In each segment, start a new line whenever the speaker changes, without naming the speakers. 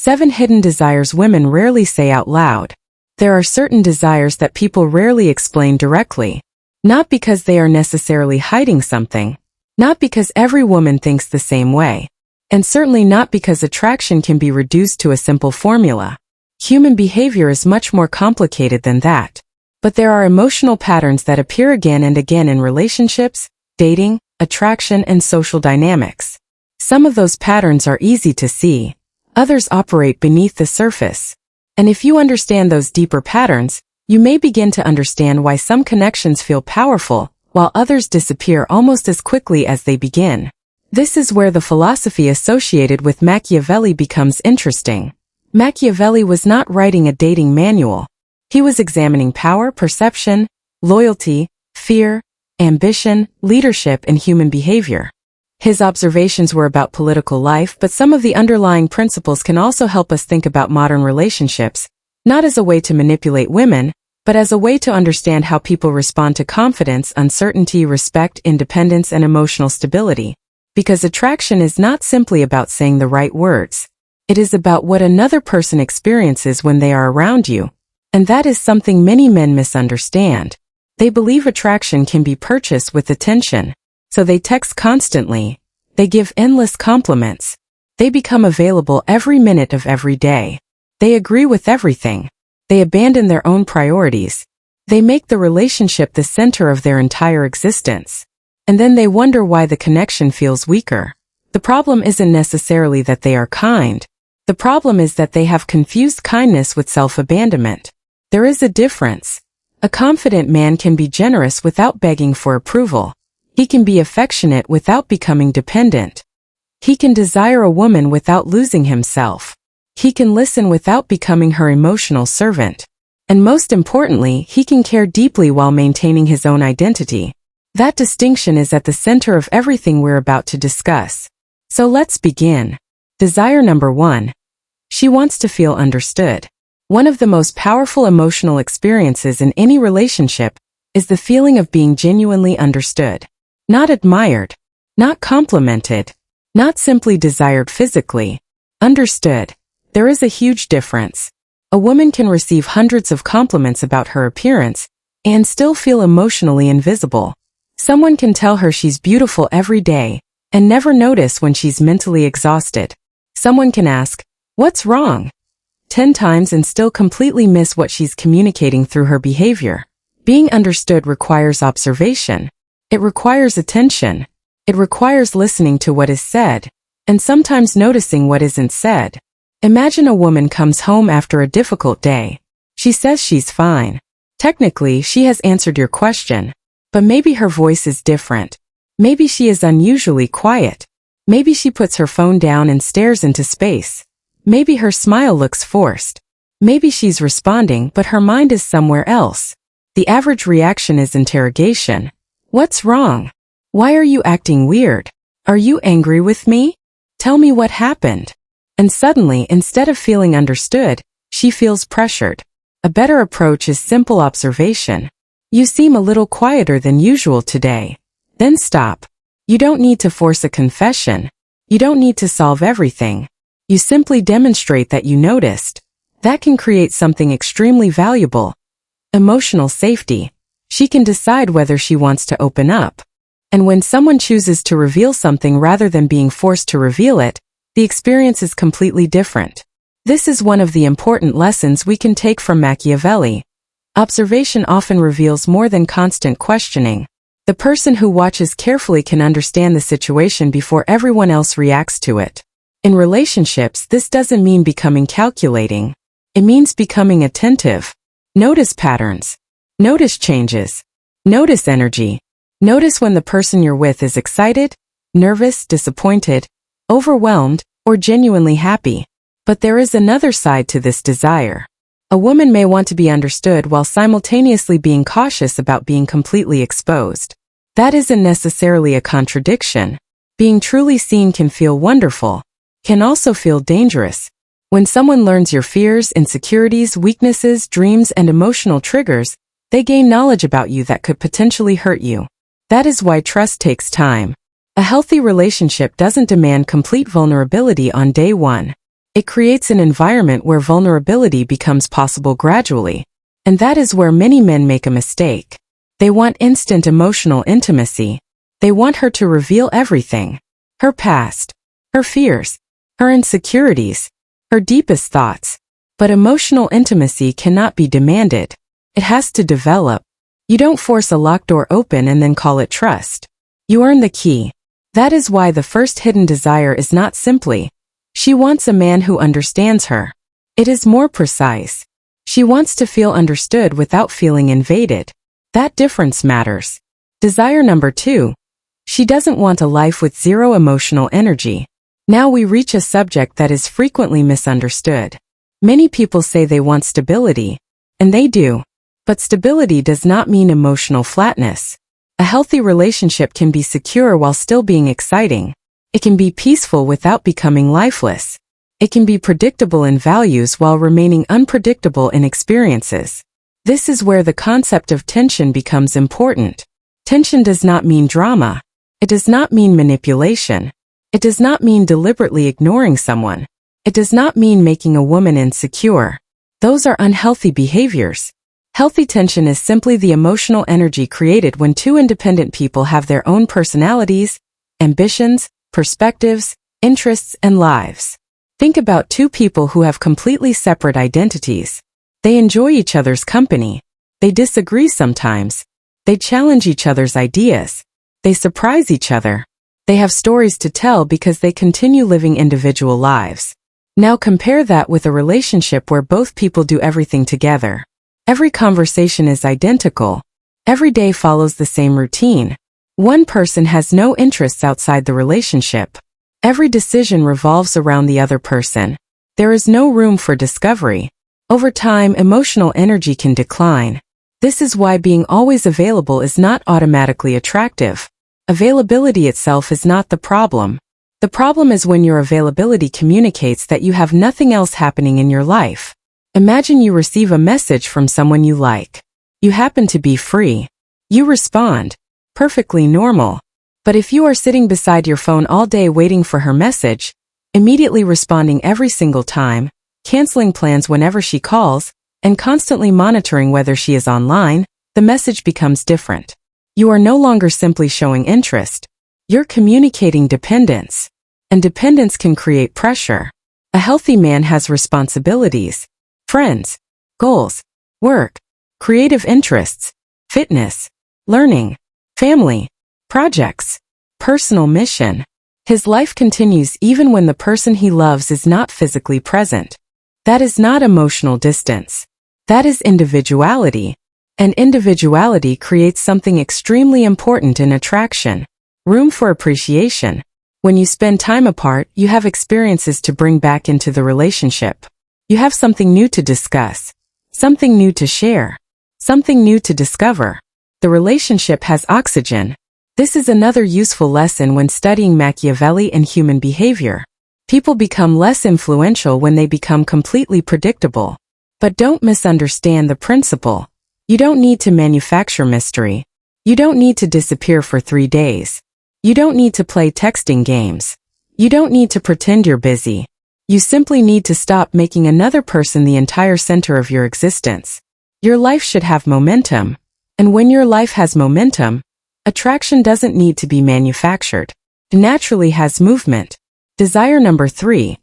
7 hidden desires women rarely say out loud. There are certain desires that people rarely explain directly. Not because they are necessarily hiding something. Not because every woman thinks the same way. And certainly not because attraction can be reduced to a simple formula. Human behavior is much more complicated than that. But there are emotional patterns that appear again and again in relationships, dating, attraction, and social dynamics. Some of those patterns are easy to see. Others operate beneath the surface. And if you understand those deeper patterns, you may begin to understand why some connections feel powerful, while others disappear almost as quickly as they begin. This is where the philosophy associated with Machiavelli becomes interesting. Machiavelli was not writing a dating manual. He was examining power, perception, loyalty, fear, ambition, leadership, and human behavior. His observations were about political life, but some of the underlying principles can also help us think about modern relationships, not as a way to manipulate women, but as a way to understand how people respond to confidence, uncertainty, respect, independence, and emotional stability. Because attraction is not simply about saying the right words. It is about what another person experiences when they are around you. And that is something many men misunderstand. They believe attraction can be purchased with attention. So they text constantly. They give endless compliments. They become available every minute of every day. They agree with everything. They abandon their own priorities. They make the relationship the center of their entire existence. And then they wonder why the connection feels weaker. The problem isn't necessarily that they are kind. The problem is that they have confused kindness with self-abandonment. There is a difference. A confident man can be generous without begging for approval. He can be affectionate without becoming dependent. He can desire a woman without losing himself. He can listen without becoming her emotional servant. And most importantly, he can care deeply while maintaining his own identity. That distinction is at the center of everything we're about to discuss. So let's begin. Desire number 1. She wants to feel understood. One of the most powerful emotional experiences in any relationship is the feeling of being genuinely understood. Not admired, not complimented, not simply desired physically. Understood. There is a huge difference. A woman can receive hundreds of compliments about her appearance and still feel emotionally invisible. Someone can tell her she's beautiful every day and never notice when she's mentally exhausted. Someone can ask, "What's wrong?" 10 times and still completely miss what she's communicating through her behavior. Being understood requires observation. It requires attention. It requires listening to what is said, and sometimes noticing what isn't said. Imagine a woman comes home after a difficult day. She says she's fine. Technically, she has answered your question, but maybe her voice is different. Maybe she is unusually quiet. Maybe she puts her phone down and stares into space. Maybe her smile looks forced. Maybe she's responding, but her mind is somewhere else. The average reaction is interrogation. What's wrong? Why are you acting weird? Are you angry with me? Tell me what happened. And suddenly, instead of feeling understood, she feels pressured. A better approach is simple observation. You seem a little quieter than usual today. Then stop. You don't need to force a confession. You don't need to solve everything. You simply demonstrate that you noticed. That can create something extremely valuable. Emotional safety. She can decide whether she wants to open up. And when someone chooses to reveal something rather than being forced to reveal it, the experience is completely different. This is one of the important lessons we can take from Machiavelli. Observation often reveals more than constant questioning. The person who watches carefully can understand the situation before everyone else reacts to it. In relationships, this doesn't mean becoming calculating. It means becoming attentive. Notice patterns. Notice changes. Notice energy. Notice when the person you're with is excited, nervous, disappointed, overwhelmed, or genuinely happy. But there is another side to this desire. A woman may want to be understood while simultaneously being cautious about being completely exposed. That isn't necessarily a contradiction. Being truly seen can feel wonderful, can also feel dangerous. When someone learns your fears, insecurities, weaknesses, dreams, and emotional triggers, they gain knowledge about you that could potentially hurt you. That is why trust takes time. A healthy relationship doesn't demand complete vulnerability on day one. It creates an environment where vulnerability becomes possible gradually. And that is where many men make a mistake. They want instant emotional intimacy. They want her to reveal everything. Her past, her fears, her insecurities, her deepest thoughts. But emotional intimacy cannot be demanded. It has to develop. You don't force a locked door open and then call it trust. You earn the key. That is why the first hidden desire is not simply, she wants a man who understands her. It is more precise. She wants to feel understood without feeling invaded. That difference matters. Desire number 2. She doesn't want a life with zero emotional energy. Now we reach a subject that is frequently misunderstood. Many people say they want stability, and they do. But stability does not mean emotional flatness. A healthy relationship can be secure while still being exciting. It can be peaceful without becoming lifeless. It can be predictable in values while remaining unpredictable in experiences. This is where the concept of tension becomes important. Tension does not mean drama. It does not mean manipulation. It does not mean deliberately ignoring someone. It does not mean making a woman insecure. Those are unhealthy behaviors. Healthy tension is simply the emotional energy created when two independent people have their own personalities, ambitions, perspectives, interests, and lives. Think about two people who have completely separate identities. They enjoy each other's company. They disagree sometimes. They challenge each other's ideas. They surprise each other. They have stories to tell because they continue living individual lives. Now compare that with a relationship where both people do everything together. Every conversation is identical. Every day follows the same routine. One person has no interests outside the relationship. Every decision revolves around the other person. There is no room for discovery. Over time, emotional energy can decline. This is why being always available is not automatically attractive. Availability itself is not the problem. The problem is when your availability communicates that you have nothing else happening in your life. Imagine you receive a message from someone you like. You happen to be free. You respond. Perfectly normal. But if you are sitting beside your phone all day waiting for her message, immediately responding every single time, canceling plans whenever she calls, and constantly monitoring whether she is online, the message becomes different. You are no longer simply showing interest. You're communicating dependence. And dependence can create pressure. A healthy man has responsibilities, friends, goals, work, creative interests, fitness, learning, family, projects, personal mission. His life continues even when the person he loves is not physically present. That is not emotional distance. That is individuality. And individuality creates something extremely important in attraction. Room for appreciation. When you spend time apart, you have experiences to bring back into the relationship. You have something new to discuss, something new to share, something new to discover. The relationship has oxygen. This is another useful lesson when studying Machiavelli and human behavior. People become less influential when they become completely predictable. But don't misunderstand the principle. You don't need to manufacture mystery. You don't need to disappear for 3 days. You don't need to play texting games. You don't need to pretend you're busy. You simply need to stop making another person the entire center of your existence. Your life should have momentum. And when your life has momentum, attraction doesn't need to be manufactured. It naturally has movement. Desire number 3.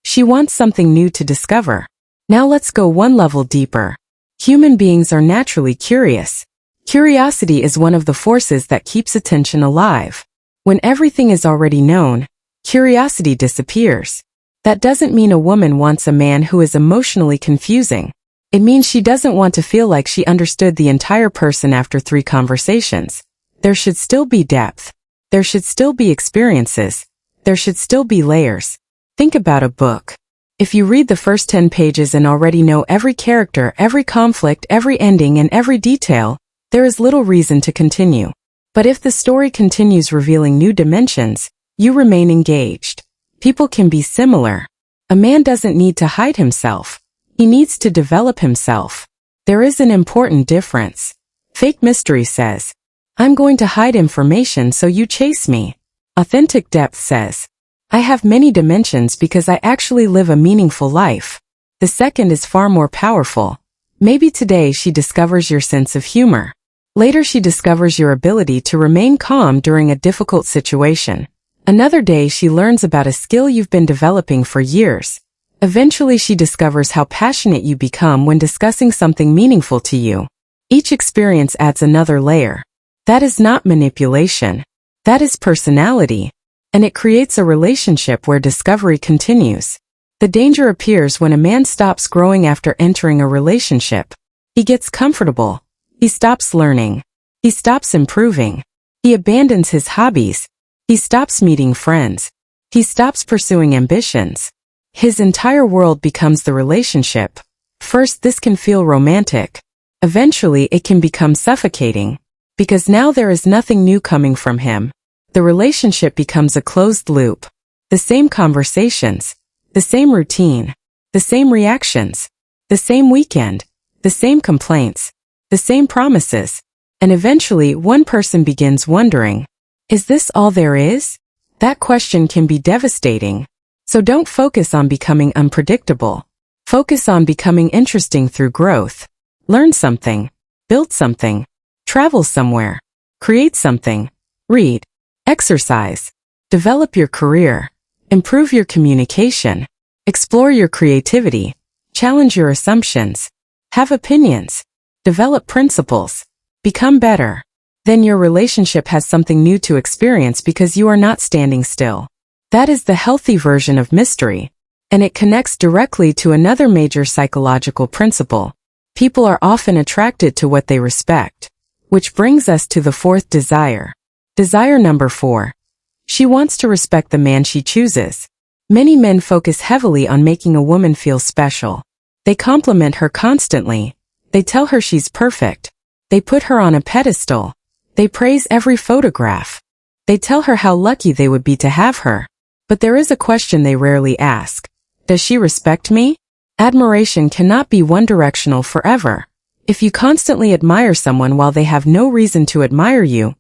She wants something new to discover. Now let's go one level deeper. Human beings are naturally curious. Curiosity is one of the forces that keeps attention alive. When everything is already known, curiosity disappears. That doesn't mean a woman wants a man who is emotionally confusing. It means she doesn't want to feel like she understood the entire person after 3 conversations. There should still be depth. There should still be experiences. There should still be layers. Think about a book. If you read the first 10 pages and already know every character, every conflict, every ending, and every detail, there is little reason to continue. But if the story continues revealing new dimensions, you remain engaged. People can be similar. A man doesn't need to hide himself. He needs to develop himself. There is an important difference. Fake mystery says, I'm going to hide information so you chase me. Authentic depth says, I have many dimensions because I actually live a meaningful life. The second is far more powerful. Maybe today she discovers your sense of humor. Later she discovers your ability to remain calm during a difficult situation. Another day she learns about a skill you've been developing for years. Eventually she discovers how passionate you become when discussing something meaningful to you. Each experience adds another layer. That is not manipulation. That is personality. And it creates a relationship where discovery continues. The danger appears when a man stops growing after entering a relationship. He gets comfortable. He stops learning. He stops improving. He abandons his hobbies. He stops meeting friends. He stops pursuing ambitions. His entire world becomes the relationship. First, this can feel romantic. Eventually, it can become suffocating. Because now there is nothing new coming from him. The relationship becomes a closed loop. The same conversations. The same routine. The same reactions. The same weekend. The same complaints. The same promises. And eventually, one person begins wondering, is this all there is? That question can be devastating. So don't focus on becoming unpredictable. Focus on becoming interesting through growth. Learn something. Build something. Travel somewhere. Create something. Read. Exercise. Develop your career. Improve your communication. Explore your creativity. Challenge your assumptions. Have opinions. Develop principles. Become better. Then your relationship has something new to experience because you are not standing still. That is the healthy version of mystery. And it connects directly to another major psychological principle. People are often attracted to what they respect. Which brings us to the fourth desire. Desire number 4. She wants to respect the man she chooses. Many men focus heavily on making a woman feel special. They compliment her constantly. They tell her she's perfect. They put her on a pedestal. They praise every photograph. They tell her how lucky they would be to have her. But there is a question they rarely ask. Does she respect me? Admiration cannot be one-directional forever. If you constantly admire someone while they have no reason to admire you,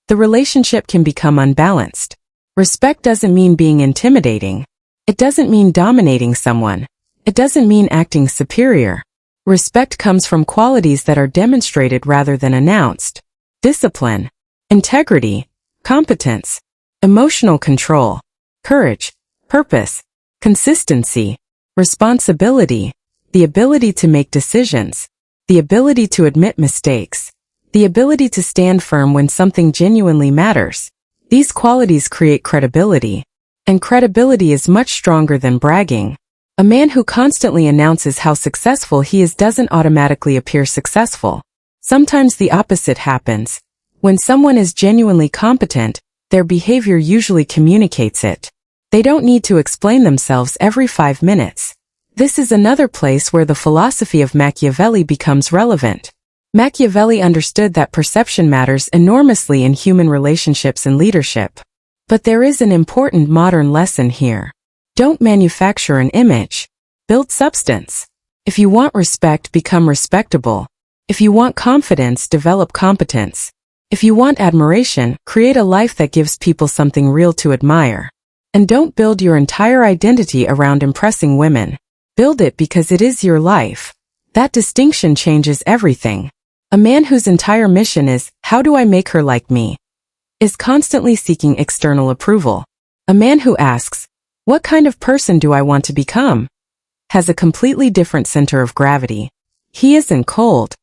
the relationship can become unbalanced. Respect doesn't mean being intimidating. It doesn't mean dominating someone. It doesn't mean acting superior. Respect comes from qualities that are demonstrated rather than announced. Discipline, integrity, competence, emotional control, courage, purpose, consistency, responsibility, the ability to make decisions, the ability to admit mistakes, the ability to stand firm when something genuinely matters. These qualities create credibility. And credibility is much stronger than bragging. A man who constantly announces how successful he is doesn't automatically appear successful. Sometimes the opposite happens. When someone is genuinely competent, their behavior usually communicates it. They don't need to explain themselves every 5 minutes. This is another place where the philosophy of Machiavelli becomes relevant. Machiavelli understood that perception matters enormously in human relationships and leadership. But there is an important modern lesson here. Don't manufacture an image. Build substance. If you want respect, become respectable. If you want confidence, develop competence. If you want admiration, create a life that gives people something real to admire. And don't build your entire identity around impressing women. Build it because it is your life. That distinction changes everything. A man whose entire mission is, how do I make her like me, is constantly seeking external approval. A man who asks, what kind of person do I want to become, has a completely different center of gravity. He isn't cold.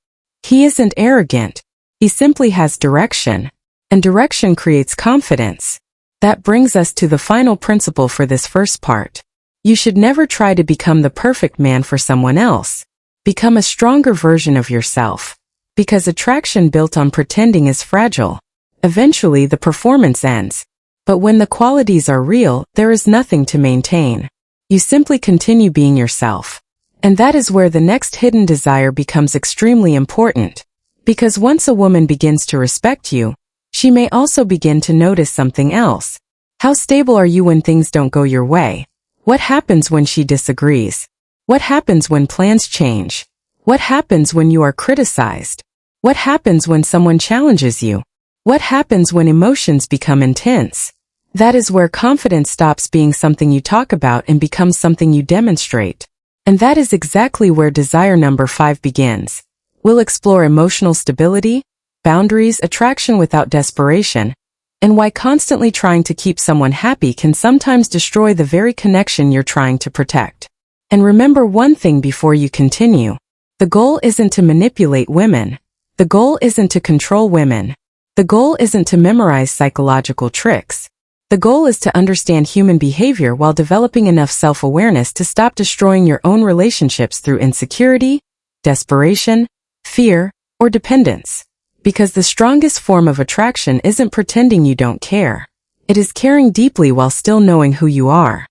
He isn't arrogant. He simply has direction. And direction creates confidence. That brings us to the final principle for this first part. You should never try to become the perfect man for someone else. Become a stronger version of yourself. Because attraction built on pretending is fragile. Eventually the performance ends. But when the qualities are real, there is nothing to maintain. You simply continue being yourself. And that is where the next hidden desire becomes extremely important. Because once a woman begins to respect you, she may also begin to notice something else. How stable are you when things don't go your way? What happens when she disagrees? What happens when plans change? What happens when you are criticized? What happens when someone challenges you? What happens when emotions become intense? That is where confidence stops being something you talk about and becomes something you demonstrate. And that is exactly where desire number 5 begins. We'll explore emotional stability, boundaries, attraction without desperation, and why constantly trying to keep someone happy can sometimes destroy the very connection you're trying to protect. And remember one thing before you continue. The goal isn't to manipulate women. The goal isn't to control women. The goal isn't to memorize psychological tricks. The goal is to understand human behavior while developing enough self-awareness to stop destroying your own relationships through insecurity, desperation, fear, or dependence. Because the strongest form of attraction isn't pretending you don't care. It is caring deeply while still knowing who you are.